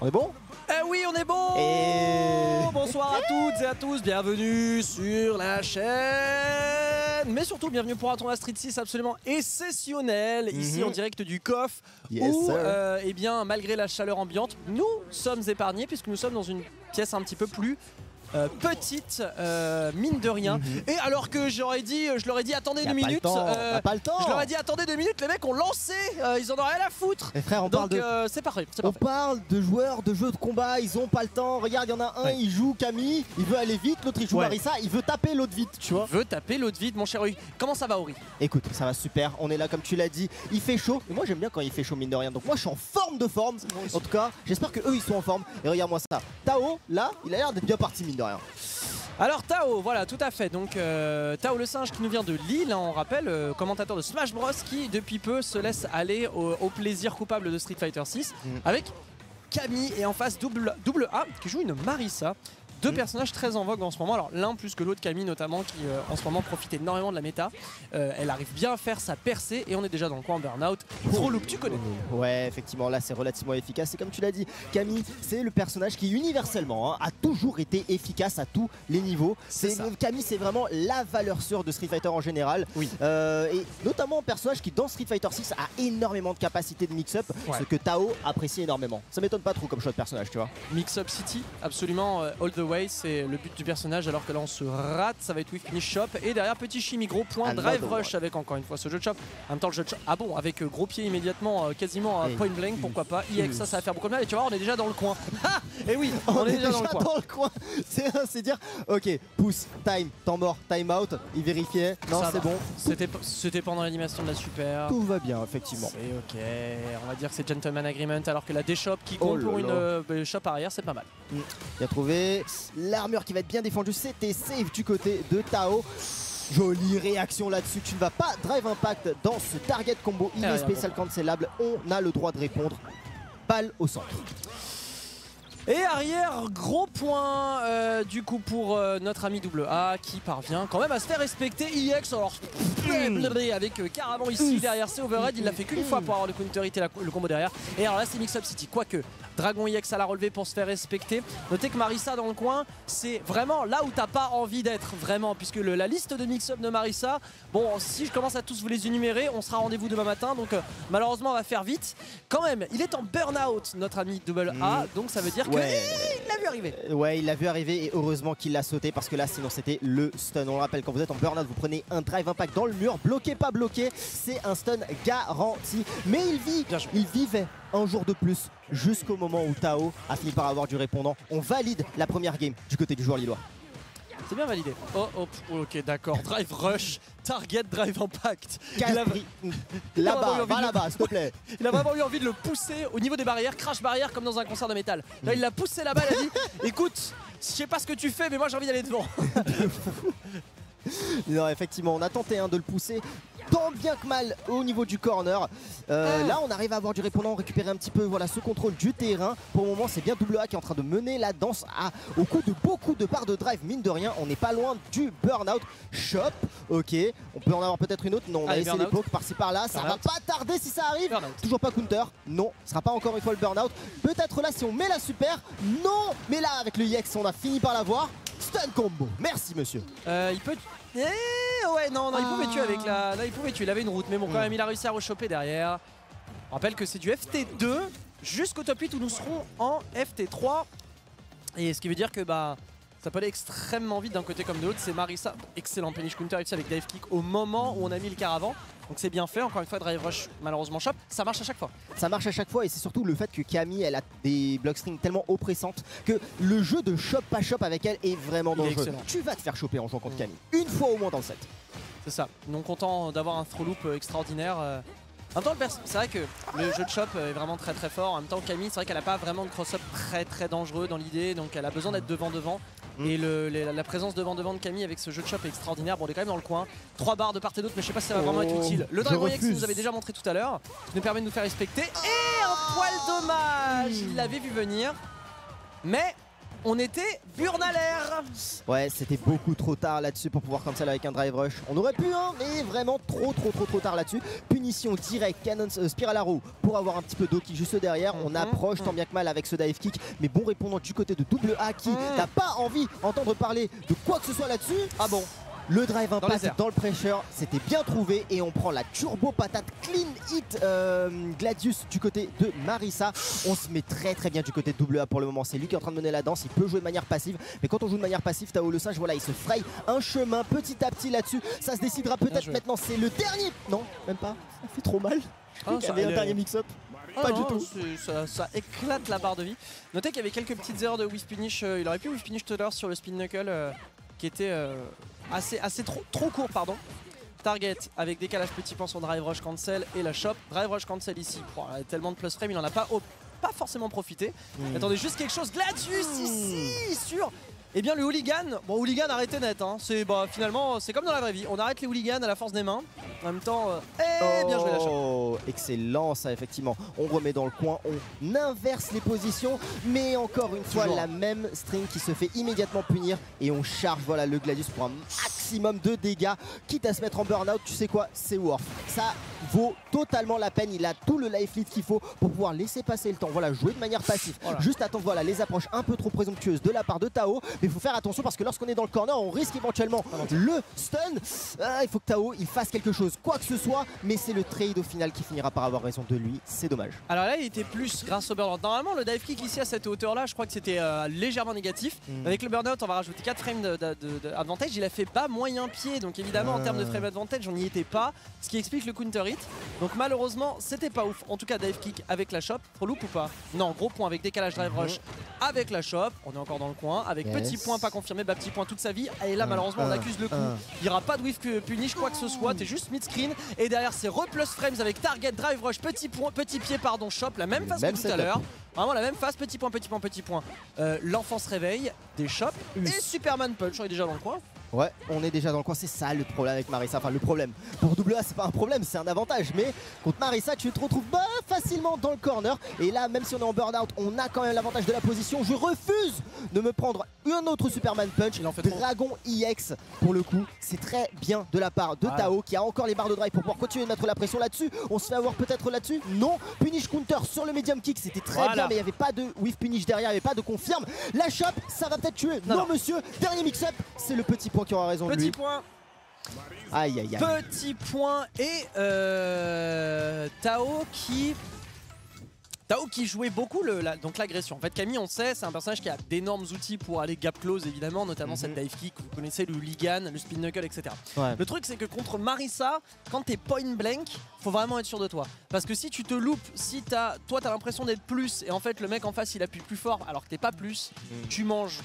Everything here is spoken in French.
On est bon? Eh oui, on est bon. Et... Bonsoir à toutes et à tous, bienvenue sur la chaîne. Mais surtout, bienvenue pour un tournoi Street 6 absolument exceptionnel, ici en direct du COF, où, eh bien, malgré la chaleur ambiante, nous sommes épargnés puisque nous sommes dans une pièce un petit peu plus... petite, mine de rien. Et alors que je leur ai dit attendez 2 minutes, pas le temps. Je leur ai dit attendez 2 minutes, les mecs ont lancé, ils en ont rien à foutre. Et frère, c'est parfait. On parle de joueurs de jeux de combat, ils ont pas le temps. Regarde, il y en a un, il joue Camille, il veut aller vite, l'autre il joue Marissa, il veut taper l'autre vite, tu vois. Il veut taper l'autre vite, mon cher Ori. Comment ça va, Ori? Écoute, ça va super, on est là comme tu l'as dit, il fait chaud. Mais moi j'aime bien quand il fait chaud, mine de rien. Donc moi je suis en forme de forme. En tout cas, j'espère que eux ils sont en forme. Et regarde-moi ça. Tao, là, il a l'air d'être bien parti, mine de rien. Alors Tao, voilà, tout à fait. Donc Tao le singe qui nous vient de Lille, hein, on rappelle, commentateur de Smash Bros qui depuis peu se laisse aller au plaisir coupable de Street Fighter 6 avec Camille et en face double A qui joue une Marissa. Deux personnages très en vogue en ce moment, alors l'un plus que l'autre, Camille notamment, qui en ce moment profite énormément de la méta. Elle arrive bien à faire sa percée et on est déjà dans le coin Burnout. Throwloop, tu connais? Ouais, effectivement, là c'est relativement efficace. Et comme tu l'as dit, Camille, c'est le personnage qui universellement a toujours été efficace à tous les niveaux. Camille, c'est vraiment la valeur sûre de Street Fighter en général. Oui. Et notamment un personnage qui dans Street Fighter 6 a énormément de capacité de mix-up, ce que Tao apprécie énormément. Ça m'étonne pas trop comme choix de personnage, tu vois. Mix-up City, absolument, all the way, c'est le but du personnage, alors que là on se rate, ça va être With Finish Shop. Et derrière, petit chimie gros point, Drive Rush avec encore une fois ce jeu de shop. En même temps, le jeu de shop, ah bon, avec gros pied immédiatement, quasiment à point blank, pourquoi pas. IX, ça va faire beaucoup de mal. Et tu vois, on est déjà dans le coin. Et oui, on est déjà dans le coin. C'est dire, ok, pouce, time, temps mort, time out. Il vérifiait, non, c'est bon. C'était pendant l'animation de la super. Tout va bien, effectivement. C'est ok, on va dire que c'est Gentleman Agreement, alors que la D-Shop qui compte pour une shop arrière, c'est pas mal. Il a trouvé l'armure qui va être bien défendue, c'était safe du côté de Tao. Jolie réaction là-dessus, tu ne vas pas drive impact dans ce target combo, il est spécial cancelable, on a le droit de répondre. Balle au centre. Et arrière, gros point du coup pour notre ami double A qui parvient quand même à se faire respecter. IX, alors avec Caravan ici derrière, c'est overhead, il l'a fait qu'une fois pour avoir le counter hit et le combo derrière. Et alors là c'est Mix Up City, quoique Dragon IX à la relevé pour se faire respecter. Notez que Marissa dans le coin, c'est vraiment là où t'as pas envie d'être, vraiment, puisque la liste de mix-up de Marissa, bon, si je commence à tous vous les énumérer, on sera rendez-vous demain matin, donc malheureusement on va faire vite. Quand même, il est en burn-out, notre ami double A, donc ça veut dire qu'il l'a vu arriver. Ouais, il l'a vu arriver et heureusement qu'il l'a sauté parce que là sinon c'était le stun. On le rappelle, quand vous êtes en burn-out, vous prenez un drive impact dans le mur, bloqué, pas bloqué, c'est un stun garanti. Mais il vivait un jour de plus jusqu'au moment où Tao a fini par avoir du répondant. On valide la première game du côté du joueur lillois. C'est bien validé. Oh, ok, d'accord. Drive rush, target, drive impact. Là-bas, va là-bas, s'il te plaît. Il a vraiment eu envie de le pousser au niveau des barrières, crash barrière comme dans un concert de métal. Là, il l'a poussé là-bas, il a dit écoute, je sais pas ce que tu fais, mais moi j'ai envie d'aller devant. Non, effectivement, on a tenté de le pousser tant bien que mal au niveau du corner. Là on arrive à avoir du répondant, récupérer un petit peu ce contrôle du terrain. Pour le moment c'est bien double A qui est en train de mener la danse au coup de beaucoup de barres de drive, mine de rien. On n'est pas loin du burn-out. Shop, ok, on peut en avoir peut-être une autre. Non, on a essayé l'époque par-ci par-là, ça va pas tarder si ça arrive. Toujours pas counter, non, ce sera pas encore une fois le burn-out. Peut-être là si on met la super, non, mais là avec le IX on a fini par l'avoir. Stun combo, merci monsieur. Il peut... ouais, non, il pouvait tuer avec la... Là, il pouvait tuer, il avait une route, mais bon, quand même, il a réussi à rechoper derrière. On rappelle que c'est du FT2 jusqu'au top 8 où nous serons en FT3. Et ce qui veut dire que ça peut aller extrêmement vite d'un côté comme de l'autre. C'est Marissa, excellent punish counter ici avec dive kick au moment où on a mis le caravan. Donc c'est bien fait, encore une fois drive rush malheureusement shop, ça marche à chaque fois. Ça marche à chaque fois et c'est surtout le fait que Camille elle a des block strings tellement oppressantes que le jeu de shop pas shop avec elle est vraiment dangereux. Tu vas te faire choper en jouant contre Camille, une fois au moins dans le set. C'est ça, non content d'avoir un throw loop extraordinaire. En même temps, c'est vrai que le jeu de shop est vraiment très très fort. En même temps, Camille, c'est vrai qu'elle n'a pas vraiment de cross-up très dangereux dans l'idée, donc elle a besoin d'être devant. Et la présence devant de Camille avec ce jeu de shop est extraordinaire. Bon, on est quand même dans le coin. 3 barres de part et d'autre, mais je sais pas si ça va vraiment être utile. Le Dragon X nous avait déjà montré tout à l'heure, qui nous permet de nous faire respecter. Et un poil dommage, il l'avait vu venir. Mais on était burn à l'air. Ouais, c'était beaucoup trop tard là-dessus pour pouvoir cancel avec un drive rush. On aurait pu, hein, mais vraiment trop tard là-dessus. Punition directe, Cannon Spiral Arrow pour avoir un petit peu d'Oki juste derrière. On approche tant bien que mal avec ce dive kick, mais bon répondant du côté de double A qui n'a pas envie d'entendre parler de quoi que ce soit là-dessus. Ah bon? Le drive impact dans le pressure, c'était bien trouvé et on prend la turbo patate clean hit Gladius du côté de Marisa. On se met très bien du côté de double A pour le moment. C'est lui qui est en train de mener la danse, il peut jouer de manière passive, mais quand on joue de manière passive, Tao le sage, voilà, il se fraye un chemin petit à petit là-dessus. Ça se décidera peut-être maintenant, c'est le dernier. Non, même pas, ça fait trop mal. Il y avait un dernier mix-up. Pas du tout. Ça éclate la barre de vie. Notez qu'il y avait quelques petites erreurs de whiff punish. Il aurait pu whiff punish tout à l'heure sur le spin knuckle qui était assez trop court, pardon. Target avec décalage petit point son drive rush cancel et la shop. Drive rush cancel ici. Oh, il a tellement de plus frame, il en a pas forcément profité. Attendez juste quelque chose. Gladius ici sur. Eh bien le hooligan, bon hooligan arrêtez net, hein. Finalement c'est comme dans la vraie vie, on arrête les hooligans à la force des mains. En même temps, bien joué la shop. Excellent ça effectivement, on remet dans le coin, on inverse les positions, mais encore une fois la même string qui se fait immédiatement punir et on charge voilà le Gladius pour un maximum de dégâts, quitte à se mettre en burn-out, tu sais quoi, c'est worth. Ça vaut totalement la peine, il a tout le life lead qu'il faut pour pouvoir laisser passer le temps, voilà, jouer de manière passive, juste attendre voilà les approches un peu trop présomptueuses de la part de Tao. Mais il faut faire attention parce que lorsqu'on est dans le corner, on risque éventuellement le stun. Il faut que Tao il fasse quelque chose, quoi que ce soit, mais c'est le trade au final qui finira par avoir raison de lui, c'est dommage. Alors là il était plus grâce au burnout. Normalement le dive kick ici à cette hauteur là, je crois que c'était légèrement négatif. Avec le burnout on va rajouter 4 frames d'advantage, il a fait bas moyen pied, donc évidemment en termes de frame advantage on n'y était pas, ce qui explique le counter hit. Donc malheureusement c'était pas ouf. En tout cas dive kick avec la shop, trop loop ou pas? Non, gros point avec décalage drive rush avec la shop, on est encore dans le coin, avec petit point pas confirmé, bah petit point toute sa vie. Et là malheureusement on accuse le coup. Il n'y aura pas de whiff punish quoi que ce soit, t'es juste mid screen. Et derrière c'est plus frames avec target, drive rush, petit pied pardon, shop, la même phase que tout à l'heure. Vraiment la même phase, petit point. L'enfant se réveille, des chops et Superman Punch, on est déjà dans le coin. Ouais, on est déjà dans le coin, c'est ça le problème avec Marisa. Enfin le problème, pour AA c'est pas un problème, c'est un avantage. Mais contre Marisa tu te retrouves facilement dans le corner. Et là même si on est en burn-out, on a quand même l'avantage de la position. Je refuse de me prendre un autre Superman Punch. Il en fait Dragon EX pour le coup, c'est très bien de la part de Tao qui a encore les barres de drive pour pouvoir continuer de mettre la pression là-dessus. On se fait avoir peut-être là-dessus. Non, punish counter sur le medium kick, c'était très bien, mais il n'y avait pas de whiff punish derrière, il n'y avait pas de confirme. La shop, ça va peut-être tuer. Non monsieur, dernier mix-up, c'est le petit point qui aura raison de lui. Petit point. Aïe. Petit point et Tao qui jouait beaucoup donc l'agression. En fait Camille on sait c'est un personnage qui a d'énormes outils pour aller gap close évidemment, notamment cette dive kick, vous connaissez le hooligan, le spin knuckle etc. Le truc c'est que contre Marisa, quand t'es point blank, faut vraiment être sûr de toi. Parce que si tu te loupes, si toi t'as l'impression d'être plus et en fait le mec en face il appuie plus fort alors que t'es pas plus, tu manges